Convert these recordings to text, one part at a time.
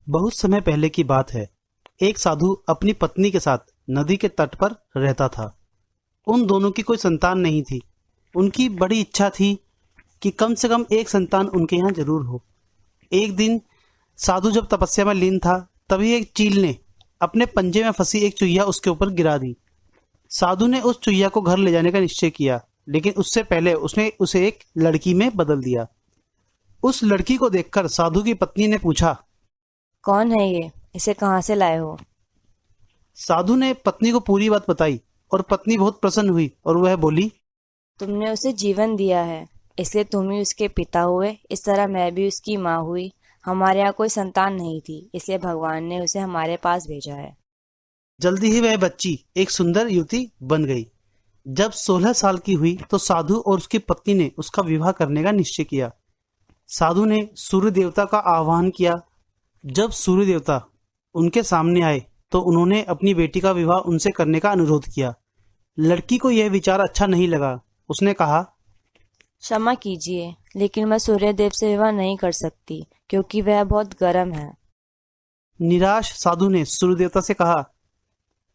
बहुत समय पहले की बात है। एक साधु अपनी पत्नी के साथ नदी के तट पर रहता था। उन दोनों की कोई संतान नहीं थी। उनकी बड़ी इच्छा थी कि कम से कम एक संतान उनके यहाँ जरूर हो। एक दिन साधु जब तपस्या में लीन था, तभी एक चील ने अपने पंजे में फंसी एक चुहिया उसके ऊपर गिरा दी। साधु ने उस चुहिया को घर ले जाने का निश्चय किया, लेकिन उससे पहले उसने उसे एक लड़की में बदल दिया। उस लड़की को देखकर साधु की पत्नी ने पूछा। कौन है ये? इसे कहाँ से लाए हो? साधु ने पत्नी को पूरी बात बताई और पत्नी बहुत प्रसन्न हुई और वह बोली, तुमने उसे जीवन दिया है, इसलिए तुम ही उसके पिता हुए। इस तरह मैं भी उसकी माँ हुई। हमारे यहाँ कोई संतान नहीं थी, इसलिए भगवान ने उसे हमारे पास भेजा है। जल्दी ही वह बच्ची एक सुंदर युवती बन गई। जब 16 साल की हुई तो साधु और उसकी पत्नी ने उसका विवाह करने का निश्चय किया। साधु ने सूर्य देवता का आह्वान किया। जब सूर्य देवता उनके सामने आए तो उन्होंने अपनी बेटी का विवाह उनसे करने का अनुरोध किया। लड़की को यह विचार अच्छा नहीं लगा। उसने कहा, क्षमा कीजिए, लेकिन मैं सूर्य देव से विवाह नहीं कर सकती क्योंकि वह बहुत गर्म है। निराश साधु ने सूर्य देवता से कहा,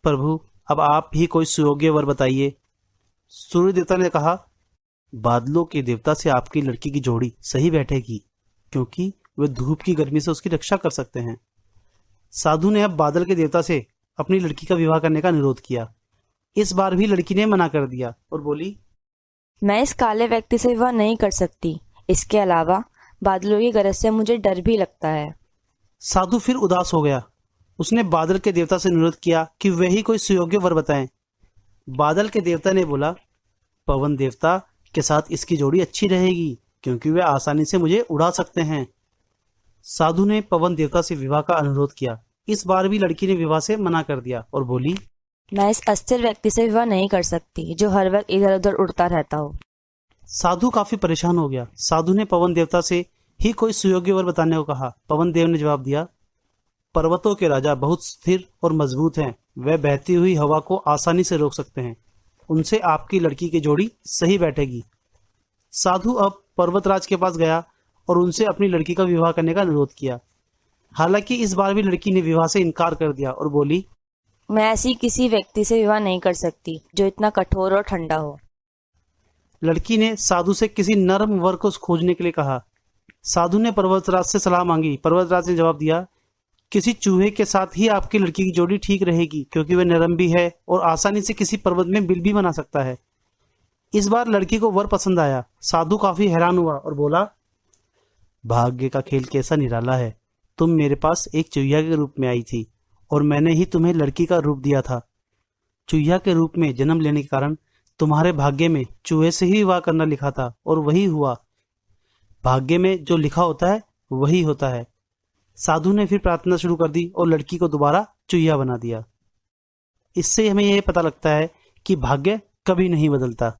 प्रभु, अब आप ही कोई सुयोग्य वर बताइए। सूर्य देवता ने कहा, बादलों के देवता से आपकी लड़की की जोड़ी सही बैठेगी, क्योंकि वे धूप की गर्मी से उसकी रक्षा कर सकते हैं। साधु ने अब बादल के देवता से अपनी लड़की का विवाह करने का अनुरोध किया। इस बार भी लड़की ने मना कर दिया और बोली, मैं इस काले व्यक्ति से विवाह नहीं कर सकती। इसके अलावा बादलों की गरज से मुझे डर भी लगता है। साधु फिर उदास हो गया। उसने बादल के देवता से अनुरोध किया कि वे ही कोई सुयोग्य वर बताएं। बादल के देवता ने बोला, पवन देवता के साथ इसकी जोड़ी अच्छी रहेगी, क्योंकि वे आसानी से मुझे उड़ा सकते हैं। साधु ने पवन देवता से विवाह का अनुरोध किया। इस बार भी लड़की ने विवाह से मना कर दिया और बोली, मैं इस अस्थिर व्यक्ति से विवाह नहीं कर सकती जो हर वक्त इधर उधर उड़ता रहता हो। साधु काफी परेशान हो गया। साधु ने पवन देवता से ही कोई सुयोग्य वर बताने को कहा। पवन देव ने जवाब दिया, पर्वतों के राजा बहुत स्थिर और मजबूत हैं। वे बहती हुई हवा को आसानी से रोक सकते हैं। उनसे आपकी लड़की की जोड़ी सही बैठेगी। साधु अब पर्वतराज के पास गया और उनसे अपनी लड़की का विवाह करने का अनुरोध किया। हालांकि इस बार भी लड़की ने विवाह से इनकार कर दिया और बोली, मैं ऐसी किसी व्यक्ति से विवाह नहीं कर सकती जो इतना कठोर और ठंडा हो। लड़की ने साधु से किसी नरम वर को खोजने के लिए कहा। साधु ने पर्वतराज से सलाह मांगी। पर्वतराज ने जवाब दिया, किसी चूहे के साथ ही आपकी लड़की की जोड़ी ठीक रहेगी, क्योंकि वह नरम भी है और आसानी से किसी पर्वत में बिल भी बना सकता है। इस बार लड़की को वर पसंद आया। साधु काफी हैरान हुआ और बोला, भाग्य का खेल कैसा निराला है। तुम मेरे पास एक चुहिया के रूप में आई थी और मैंने ही तुम्हें लड़की का रूप दिया था। चुहिया के रूप में जन्म लेने के कारण तुम्हारे भाग्य में चूहे से ही विवाह करना लिखा था और वही हुआ। भाग्य में जो लिखा होता है वही होता है। साधु ने फिर प्रार्थना शुरू कर दी और लड़की को दोबारा चुहिया बना दिया। इससे हमें यह पता लगता है कि भाग्य कभी नहीं बदलता।